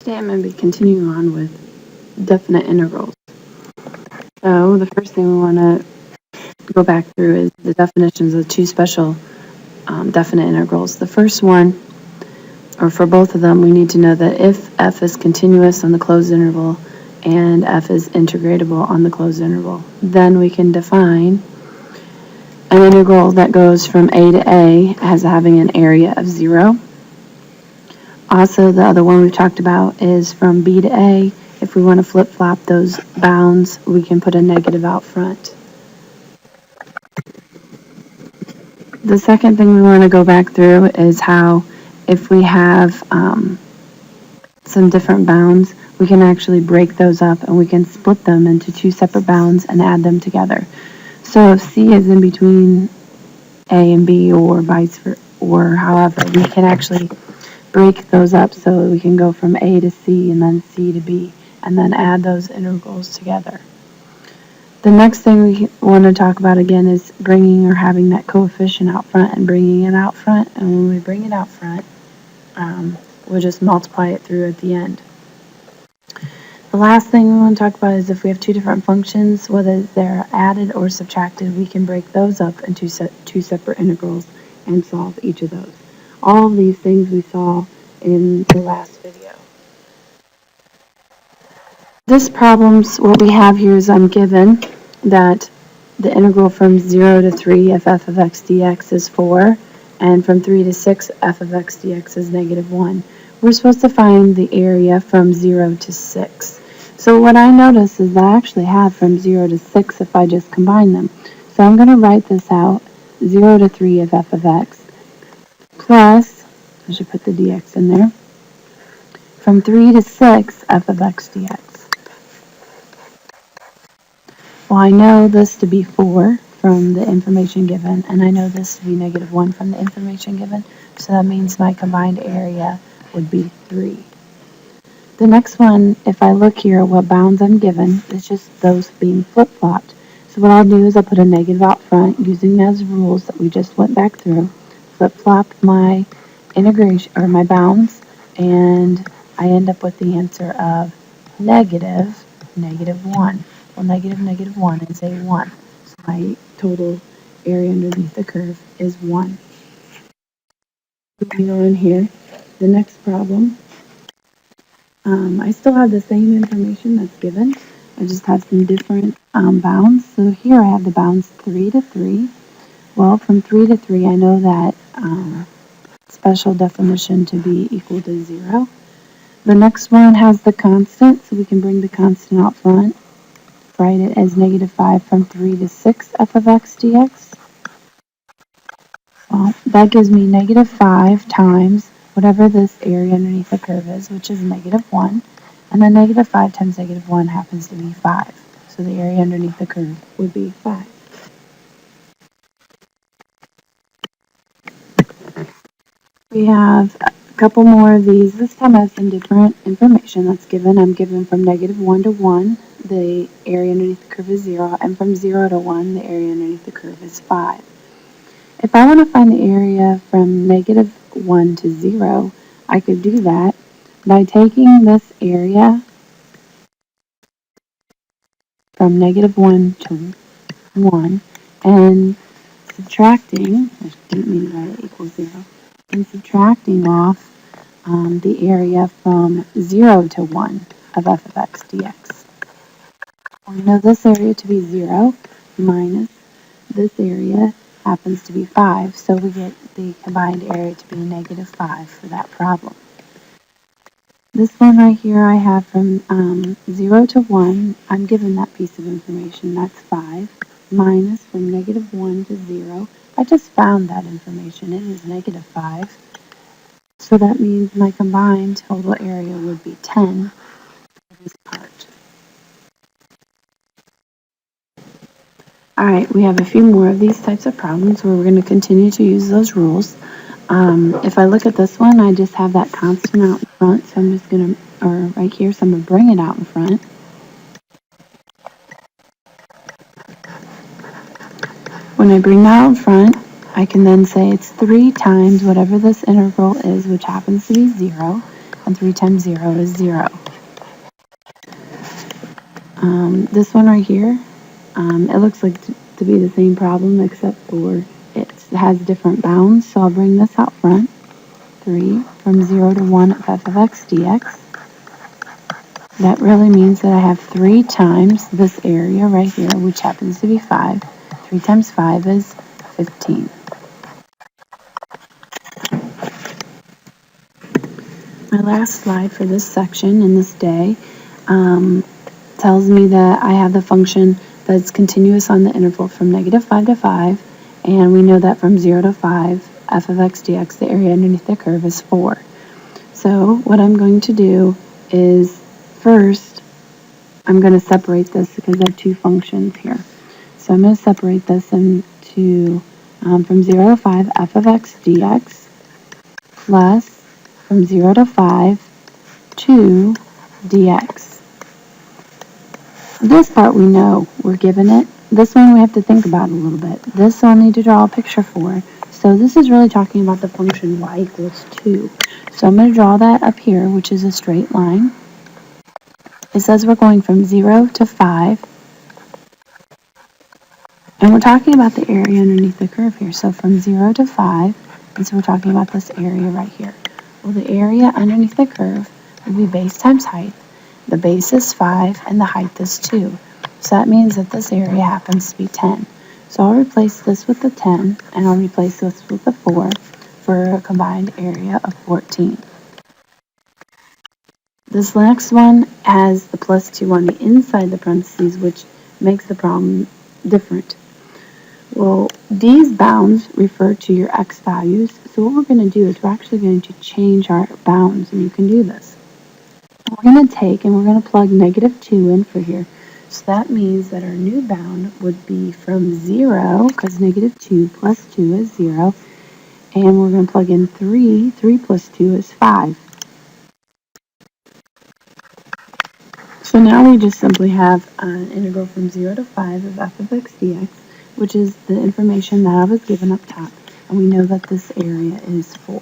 Today I'm going to be continuing on with definite integrals. So the first thing we want to go back through is the definitions of two special definite integrals. The first one, or for both of them, we need to know that if f is continuous on the closed interval and f is integratable on the closed interval, then we can define an integral that goes from a to a as having an area of 0. Also, the other one we've talked about is from b to a. If we want to flip-flop those bounds, we can put a negative out front. The second thing we want to go back through is how if we have some different bounds, we can actually break those up and we can split them into two separate bounds and add them together. So if c is in between a and b or vice versa, or however, we can actually break those up so we can go from a to c and then c to b and then add those integrals together. The next thing we want to talk about again is bringing or having that coefficient out front and bringing it out front. And when we bring it out front, we'll just multiply it through at the end. The last thing we want to talk about is if we have two different functions, whether they're added or subtracted, we can break those up into two separate integrals and solve each of those. All of these things we saw in the last video. This problem's what we have here is I'm given that the integral from 0 to 3 of f of x dx is 4, and from 3 to 6 f of x dx is negative 1. We're supposed to find the area from 0 to 6. So what I notice is I actually have from 0 to 6 if I just combine them. So I'm going to write this out, 0 to 3 of f of x, plus, I should put the dx in there, from 3 to 6 f of x dx. Well, I know this to be 4 from the information given, and I know this to be negative 1 from the information given, so that means my combined area would be 3. The next one, if I look here, what bounds I'm given, is just those being flip-flopped. So what I'll do is I'll put a negative out front using those rules that we just went back through, flip-flop my integration, or my bounds, and I end up with the answer of negative 1. Well, negative 1 is a 1. So my total area underneath the curve is 1. Moving on here, the next problem, I still have the same information that's given. I just have some different bounds. So here I have the bounds 3 to 3. Well, from 3 to 3, I know that special definition to be equal to 0. The next one has the constant, so we can bring the constant out front. Write it as negative 5 from 3 to 6 f of x dx. Well, that gives me negative 5 times whatever this area underneath the curve is, which is negative 1. And then negative 5 times negative 1 happens to be 5. So the area underneath the curve would be 5. We have a couple more of these. This time I have some different information that's given. I'm given from negative 1 to 1, the area underneath the curve is 0, and from 0 to 1, the area underneath the curve is 5. If I want to find the area from negative 1 to 0, I could do that by taking this area from negative 1 to 1 and subtracting, I didn't mean to write it equals 0, and subtracting off the area from 0 to 1 of f of x dx. We know this area to be 0 minus this area happens to be 5, so we get the combined area to be negative 5 for that problem. This one right here I have from 0 to 1, I'm given that piece of information, that's 5, minus from negative 1 to 0. I just found that information, it is negative 5. So that means my combined total area would be 10 for this part. Alright, we have a few more of these types of problems where we're going to continue to use those rules. If I look at this one, I just have that constant out in front, so I'm just going to, or right here, so I'm going to bring it out in front. When I bring that out in front, I can then say it's 3 times whatever this integral is, which happens to be 0. and 3 times 0 is 0. This one right here, it looks like to be the same problem except for it has different bounds, so I'll bring this out front. 3 from 0 to 1 of f of x dx. That really means that I have 3 times this area right here, which happens to be 5. 3 times 5 is 15. My last slide for this section in this day tells me that I have the function that's continuous on the interval from -5 to 5, and we know that from 0 to 5, f of x dx, the area underneath the curve, is 4. So what I'm going to do is, first, I'm going to separate this because I have two functions here. So I'm going to separate this into, from 0 to 5, f of x dx, plus from 0 to 5, 2 dx. This part we know, we're given it. This one we have to think about a little bit. This I'll need to draw a picture for. So this is really talking about the function y equals 2. So I'm going to draw that up here, which is a straight line. It says we're going from 0 to 5. And we're talking about the area underneath the curve here. So from 0 to 5, and so we're talking about this area right here. Well, the area underneath the curve would be base times height. The base is 5 and the height is 2. So that means that this area happens to be 10. So I'll replace this with the 10 and I'll replace this with the 4 for a combined area of 14. This next one has the plus 2 on the inside the parentheses, which makes the problem different. Well, these bounds refer to your x values. So what we're going to do is we're actually going to change our bounds, and you can do this. We're going to take and we're going to plug -2 in for here. So that means that our new bound would be from 0, because -2 plus 2 is 0, and we're going to plug in 3. 3 plus 2 is 5. So now we just simply have an integral from 0 to 5 of f of x dx, which is the information that I was given up top, and we know that this area is 4.